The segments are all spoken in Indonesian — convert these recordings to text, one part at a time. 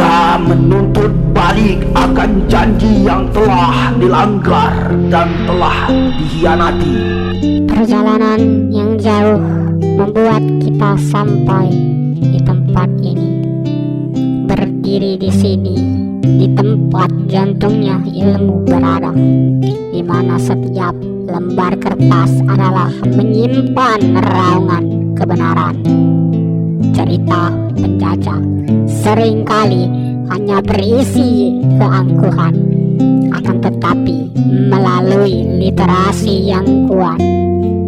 Mereka menuntut balik akan janji yang telah dilanggar dan telah dikhianati. Perjalanan yang jauh membuat kita sampai di tempat ini. Berdiri di sini, di tempat jantungnya ilmu berada, di mana setiap lembar kertas adalah menyimpan raungan kebenaran. Cerita penjajah seringkali hanya berisi keangkuhan, akan tetapi melalui literasi yang kuat,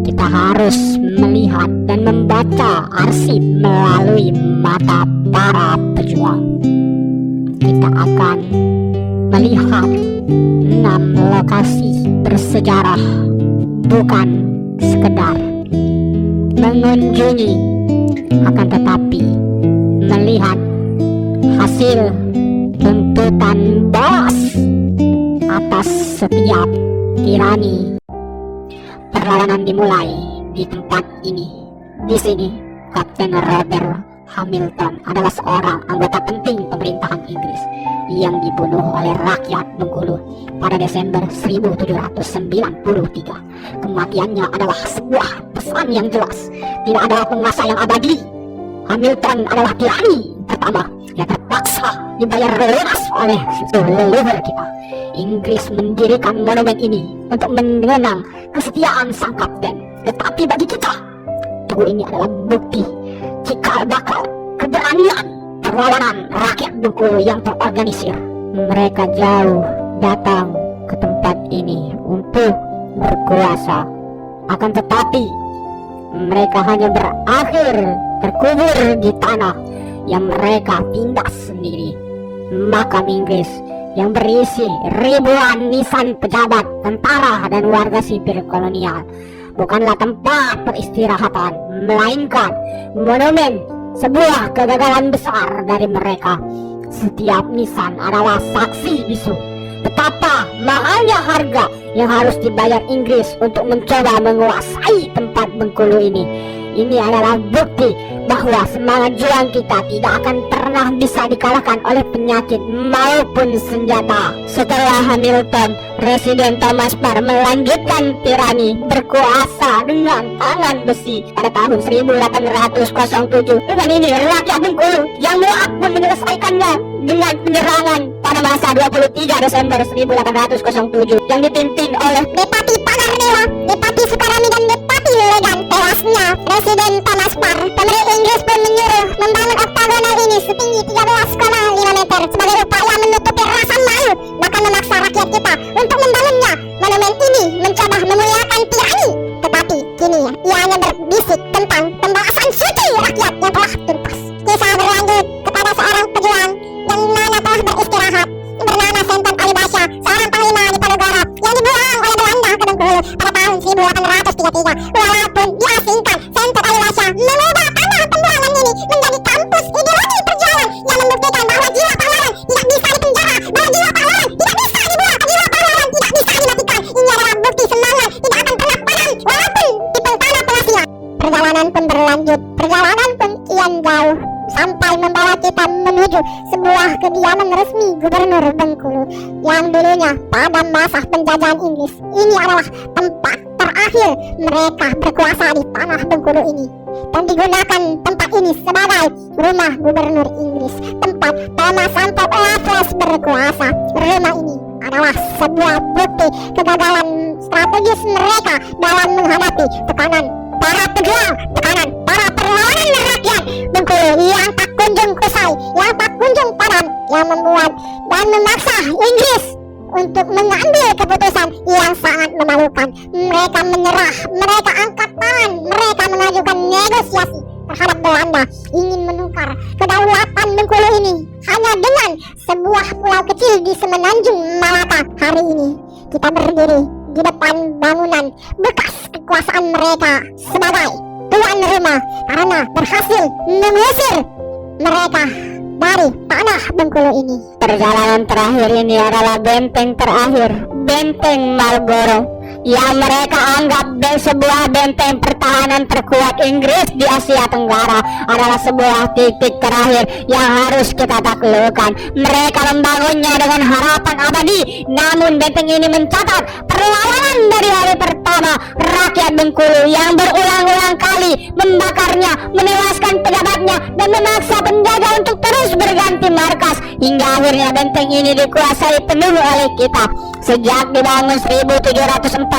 kita harus melihat dan membaca arsip melalui mata para pejuang. Kita akan melihat 6 lokasi bersejarah, bukan sekedar mengunjungi, akan tetapi melihat hasil tuntutan balas atas setiap tirani. Perlawanan dimulai di tempat ini. Di sini, Kapten Robert Hamilton adalah seorang anggota penting pemerintahan Inggris yang dibunuh oleh rakyat Bengkulu pada Desember 1793. Kematiannya adalah sebuah pesan yang jelas. Tidak ada penguasa yang abadi. Hamilton adalah tirani pertama yang terpaksa dibayar lunas oleh leluhur kita. Inggris mendirikan monumen ini untuk mengenang kesetiaan sang kapten. Tetapi bagi kita, tugu ini adalah bukti cikal bakal keberanian perlawanan rakyat Bengkulu yang terorganisir. Mereka jauh datang ke tempat ini untuk berkuasa, akan tetapi mereka hanya berakhir terkubur di tanah yang mereka tindas sendiri. Makam Inggris yang berisi ribuan nisan pejabat, tentara, dan warga sipil kolonial bukanlah tempat peristirahatan, melainkan monumen sebuah kegagalan besar dari mereka. Setiap nisan adalah saksi bisu betapa mahalnya harga yang harus dibayar Inggris untuk mencoba menguasai tempat Bengkulu ini. Ini adalah bukti bahwa semangat juang kita tidak akan pernah bisa dikalahkan oleh penyakit maupun senjata. Setelah Hamilton, Presiden Thomas Parr melanjutkan tirani berkuasa dengan tangan besi pada tahun 1807. Dengan ini rakyat Bengkulu yang muak pun menyelesaikannya dengan penyerangan pada masa 23 Desember 1807 yang dipimpin oleh Bupati Pagardewa, Bupati Sukarami, dan Bupati Legan. Tewasnya Presiden Thomas Parr, pemerintah Inggris pun menyuruh membangun oktagonal ini setinggi 13,5 meter sebagai upaya menutupi rasa malu, bahkan memaksa rakyat kita untuk membangunnya. Monumen ini mencoba memuliakan tirani, tetapi kini ia hanya berbisik tentang pembalasan suci rakyat yang telah tuntas. Kisah berlanjut kepada seorang pejuang yang mana telah beristirahat, bernama Senton Alibasha, seorang panglima di Ponorogo yang dibuang oleh Belanda ke Bengkulu pada tahun 1833. Walaupun diasingkan, Senton Alibasha mengubah tanah pembuangan ini menjadi kampus ideologi perjuangan yang membuktikan bahwa jiwa pahlawan tidak bisa dipenjara, bahwa jiwa pahlawan tidak bisa dibuang, jiwa pahlawan tidak bisa dimatikan. Ini adalah bukti semangat tidak akan pernah padam walaupun dipel tanah pengasihan. Perjalanan pun berlanjut, perjalanan pun kian jauh, sampai membawa kita menuju sebuah kediaman resmi Gubernur Bengkulu yang dulunya pada masa penjajahan Inggris. Ini adalah tempat terakhir mereka berkuasa di tanah Bengkulu ini, dan digunakan tempat ini sebagai rumah Gubernur Inggris, tempat Thomas sampai Raffles berkuasa. Rumah ini adalah sebuah bukti kegagalan strategis mereka dalam menghadapi tekanan para pejuang, tekanan para perlawanan rakyat Bengkulu yang tak kunjung usai, yang tak kunjung padam, yang membuat dan memaksa Inggris untuk mengambil keputusan yang sangat memalukan. Mereka menyerah, mereka angkat tangan, mereka mengajukan negosiasi terhadap Belanda, ingin menukar kedaulatan Bengkulu ini hanya dengan sebuah pulau kecil di semenanjung Malaka. Hari ini kita berdiri di depan bangunan bekas kekuasaan mereka sebagai tuan rumah karena berhasil mengusir mereka dari tanah Bengkulu ini. Perjalanan terakhir ini adalah benteng terakhir, benteng Marlborough, yang mereka anggap sebuah benteng pertahanan terkuat Inggris di Asia Tenggara adalah sebuah titik terakhir yang harus kita taklukkan. Mereka membangunnya dengan harapan abadi, namun benteng ini mencatat perlawanan dari hari pertama rakyat Bengkulu yang berulang-ulang kali membakarnya, menewaskan pejabatnya, dan memaksa penjaga untuk terus berganti markas hingga akhirnya benteng ini dikuasai penuh oleh kita. Sejak dibangun 1714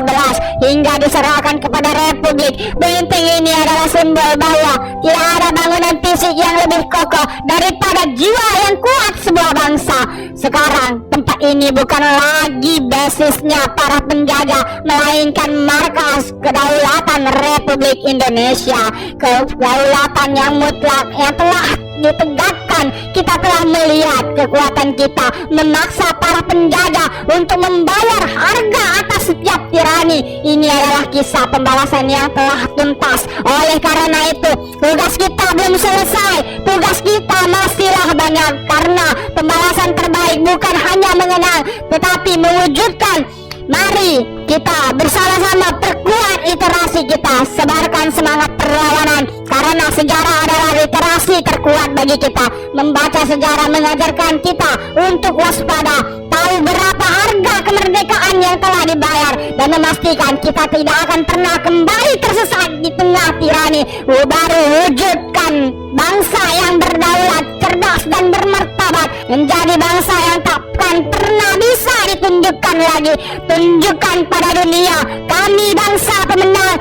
hingga diserahkan kepada Republik, benteng ini adalah simbol bahwa tidak ada bangunan fisik yang lebih kokoh daripada jiwa yang kuat sebuah bangsa. Sekarang tempat ini bukan lagi basisnya para penjaga, melainkan markas kedaulatan Republik Indonesia, kedaulatan yang mutlak yang telah ditegakkan. Kita telah melihat kekuatan kita memaksa para penjaga untuk membayar harga atas setiap tirani. Ini adalah kisah pembalasan yang telah tuntas. Oleh karena itu, tugas kita belum selesai. Tugas kita masihlah banyak, karena pembalasan terbaik bukan hanya mengenang, tetapi mewujudkan. Mari kita bersama-sama perkuat literasi kita, sebarkan semangat perlawanan, karena sejarah adalah literasi terkuat bagi kita. Membaca sejarah mengajarkan kita untuk waspada, tahu berapa harga kemerdekaan yang telah dibayar, dan memastikan kita tidak akan pernah kembali tersesat di tengah tirani. Baru wujudkan bangsa yang berdaulat, cerdas, dan bermartabat, menjadi bangsa yang takkan pernah bisa ditunjukkan lagi. Tunjukkan pada dunia, kami bangsa pemenang.